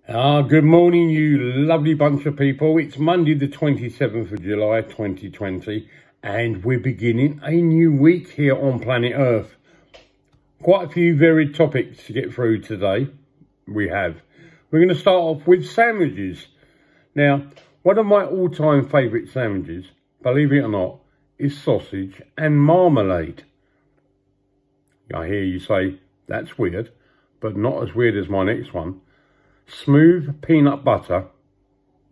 Good morning, you lovely bunch of people. It's Monday the 27th of July 2020 and we're beginning a new week here on planet Earth. Quite a few varied topics to get through today. We're going to start off with sandwiches. Now, one of my all-time favourite sandwiches, believe it or not, is sausage and marmalade. I hear you say, that's weird, but not as weird as my next one. Smooth peanut butter,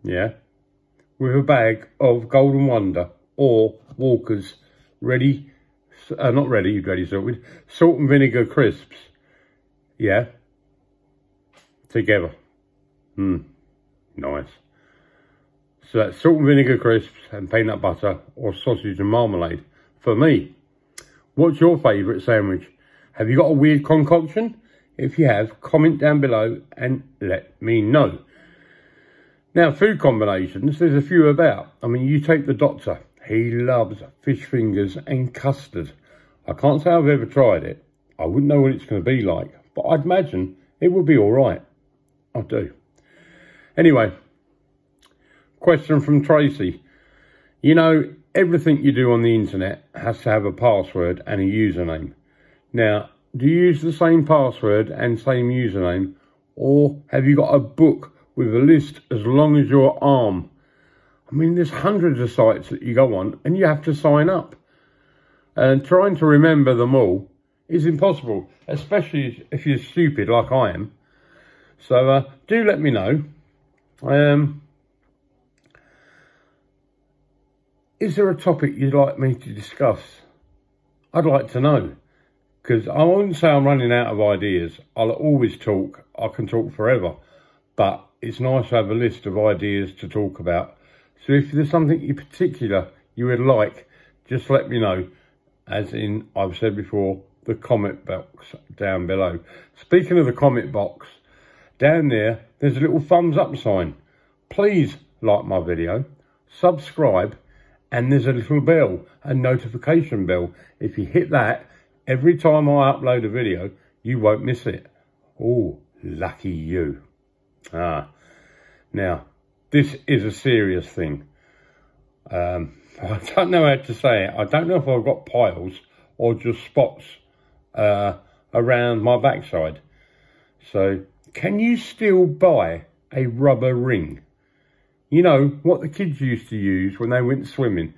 yeah, with a bag of Golden Wonder or Walker's salt and vinegar crisps, yeah, together. Nice. So that's salt and vinegar crisps and peanut butter or sausage and marmalade for me. What's your favourite sandwich? Have you got a weird concoction? If you have, comment down below and let me know. Now, food combinations, there's a few about. I mean, you take the doctor. He loves fish fingers and custard. I can't say I've ever tried it. I wouldn't know what it's going to be like, but I'd imagine it would be all right. I do. Anyway, question from Tracy. You know, everything you do on the internet has to have a password and a username. Now, do you use the same password and same username, or have you got a book with a list as long as your arm? I mean, there's hundreds of sites that you go on and you have to sign up. And trying to remember them all is impossible, especially if you're stupid like I am. So do let me know. Is there a topic you'd like me to discuss? I'd like to know. Because I wouldn't say I'm running out of ideas. I'll always talk. I can talk forever. But it's nice to have a list of ideas to talk about. So if there's something in particular you would like, just let me know. As in, I've said before, the comment box down below. Speaking of the comment box, down there's a little thumbs up sign. Please like my video, subscribe, and there's a little bell, a notification bell. If you hit that, every time I upload a video, you won't miss it. Oh, lucky you. Now, this is a serious thing. I don't know how to say it. I don't know if I've got piles or just spots around my backside. So, can you still buy a rubber ring? You know, what the kids used to use when they went swimming.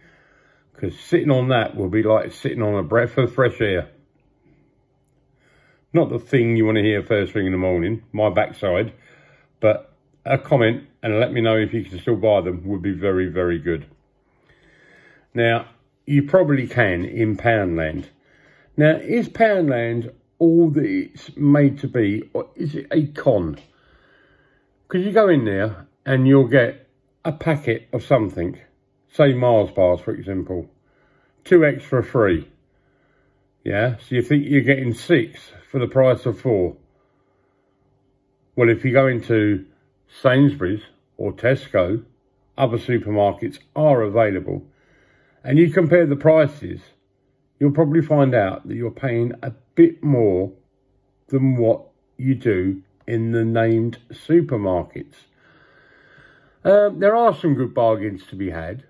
Because sitting on that will be like sitting on a breath of fresh air. Not the thing you want to hear first thing in the morning, my backside, but a comment and let me know if you can still buy them would be very, very good. Now, you probably can in Poundland. Now, is Poundland all that it's made to be, or is it a con? Because you go in there and you'll get a packet of something, say Mars bars, for example, 2 extra free. Yeah, so you think you're getting 6 for the price of 4. Well, if you go into Sainsbury's or Tesco, other supermarkets are available, and you compare the prices, you'll probably find out that you're paying a bit more than what you do in the named supermarkets. There are some good bargains to be had.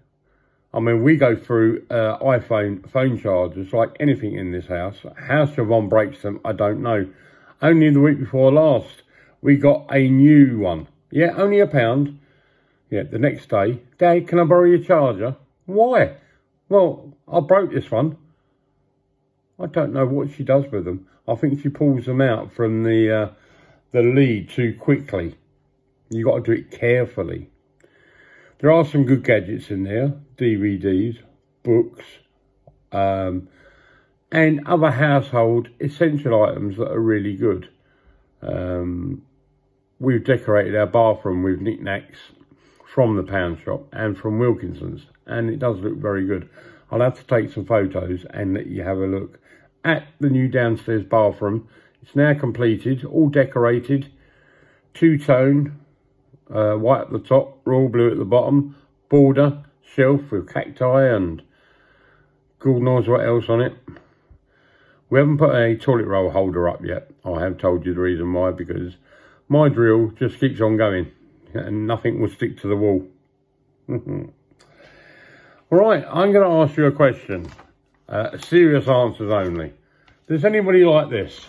I mean, we go through iPhone phone chargers like anything in this house. How Siobhan breaks them, I don't know. Only the week before last, we got a new one. Yeah, only £1. Yeah, the next day, Dad, can I borrow your charger? Why? Well, I broke this one. I don't know what she does with them. I think she pulls them out from the lead too quickly. You got to do it carefully. There are some good gadgets in there, DVDs, books, and other household essential items that are really good. We've decorated our bathroom with knickknacks from the pound shop and from Wilkinson's, and it does look very good. I'll have to take some photos and let you have a look at the new downstairs bathroom. It's now completed, all decorated, two-tone, white at the top, royal blue at the bottom, border, shelf with cacti and God knows what else on it. We haven't put a toilet roll holder up yet. I have told you the reason why, because My drill just keeps on going and nothing will stick to the wall. Right, I'm going to ask you a question. Serious answers only. Does anybody like this?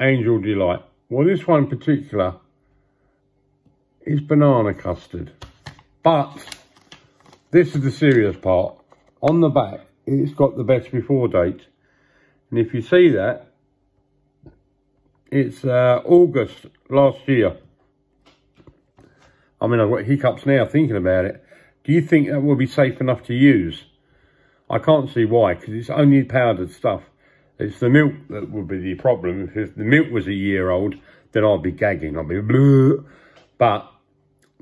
Angel Delight. Well, this one in particular is banana custard. But this is the serious part. On the back, it's got the best before date. And if you see that, it's August last year. I mean, I've got hiccups now thinking about it. Do you think that will be safe enough to use? I can't see why, because it's only powdered stuff. It's the milk that would be the problem. If the milk was a year old, then I'd be gagging. I'd be bleh. But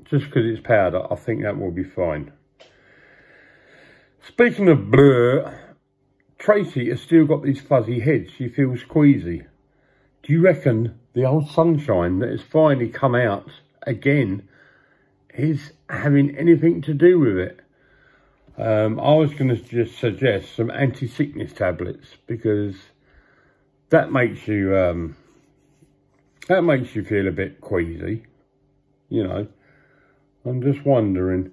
just because it's powder, I think that will be fine. Speaking of blur, Tracy has still got these fuzzy heads. She feels queasy. Do you reckon the old sunshine that has finally come out again is having anything to do with it? I was going to just suggest some anti-sickness tablets, because that makes you feel a bit queasy, you know. I'm just wondering.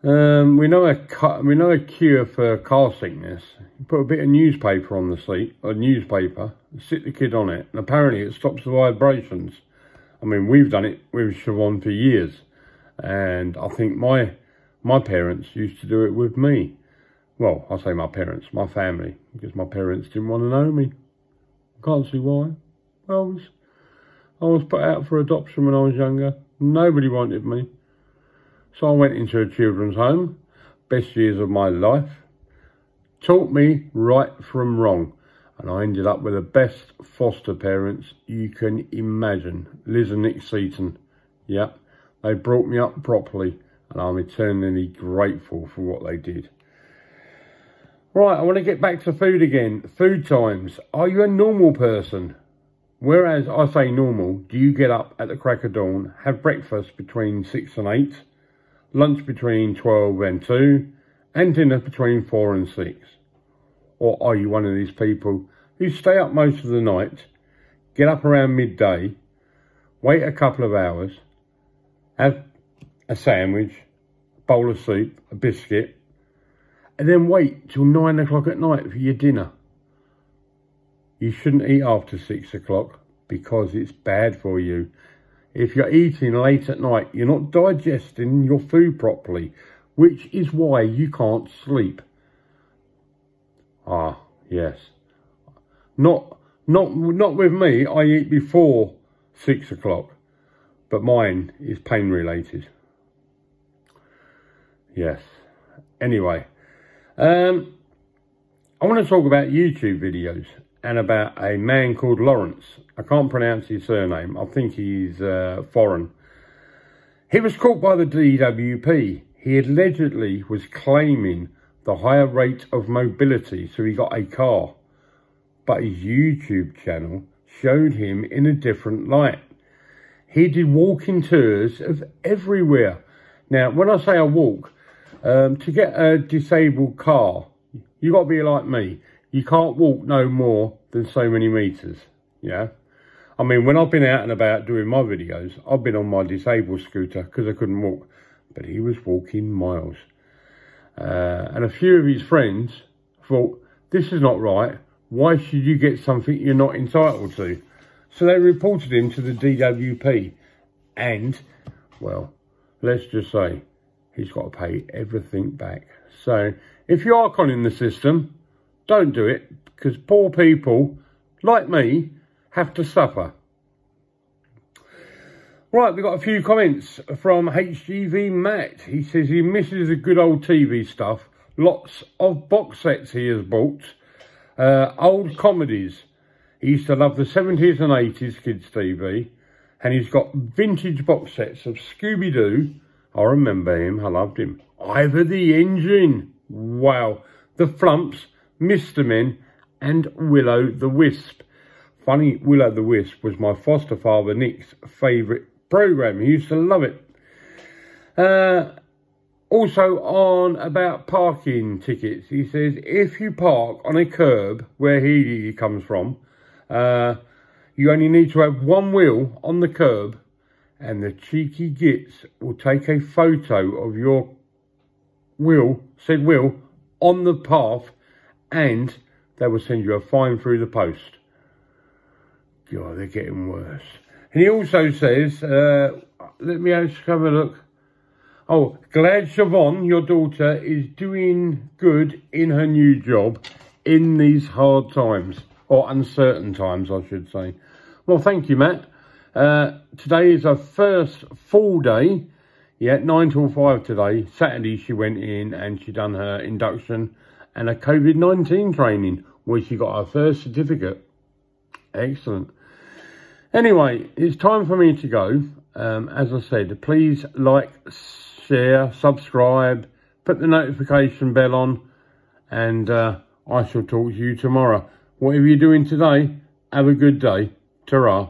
We know a cure for car sickness. You put a bit of newspaper on the seat, sit the kid on it, and apparently it stops the vibrations. I mean, we've done it with Siobhan for years, and I think my parents used to do it with me. Well, I say my parents, my family, because my parents didn't want to know me. Can't see why. I was put out for adoption when I was younger. Nobody wanted me. So I went into a children's home. Best years of my life. Taught me right from wrong. And I ended up with the best foster parents you can imagine. Liz and Nick Seaton. Yep. They brought me up properly. And I'm eternally grateful for what they did. Right, I want to get back to food again. Food times. Are you a normal person? Whereas I say normal, do you get up at the crack of dawn, have breakfast between 6 and 8, lunch between 12 and 2, and dinner between 4 and 6? Or are you one of these people who stay up most of the night, get up around midday, wait a couple of hours, have a sandwich, a bowl of soup, a biscuit, and then wait till 9 o'clock at night for your dinner? You shouldn't eat after 6 o'clock because it's bad for you. If you're eating late at night, you're not digesting your food properly, which is why you can't sleep. Ah, yes. Not with me. I eat before 6 o'clock, but mine is pain related. Yes. Anyway, I want to talk about YouTube videos and about a man called Lawrence. I can't pronounce his surname. I think he's foreign. He was caught by the DWP. He allegedly was claiming the higher rate of mobility, so he got a car. But his YouTube channel showed him in a different light. He did walking tours of everywhere. Now, when I say I walk, to get a disabled car, you got to be like me. You can't walk no more than so many meters, yeah? I mean, when I've been out and about doing my videos, I've been on my disabled scooter because I couldn't walk. But he was walking miles. And a few of his friends thought, this is not right. Why should you get something you're not entitled to? So they reported him to the DWP. And, well, let's just say, he's got to pay everything back. So, if you are conning the system, don't do it, because poor people, like me, have to suffer. Right, we've got a few comments from HGV Matt. He says he misses the good old TV stuff. Lots of box sets he has bought. Old comedies. He used to love the 70s and 80s kids TV. And he's got vintage box sets of Scooby-Doo. I remember him, I loved him. Ivor the Engine. Wow. The Flumps, Mr. Men, and Willow the Wisp. Funny, Willow the Wisp was my foster father Nick's favourite programme. He used to love it. Also on about parking tickets, he says if you park on a curb where he comes from, You only need to have one wheel on the curb, and the cheeky gits will take a photo of your said wheel on the path, and they will send you a fine through the post. God, they're getting worse. And he also says, let me just have a look. Oh, glad Siobhan, your daughter, is doing good in her new job in these hard times, or uncertain times, I should say. Well, thank you, Matt. Today is her first full day. Yeah, 9 till 5 today. Saturday she went in and she done her induction and a COVID-19 training where she got her first certificate. Excellent. Anyway, it's time for me to go. As I said, please like, share, subscribe, put the notification bell on, and I shall talk to you tomorrow. Whatever you're doing today, have a good day. Ta-ra.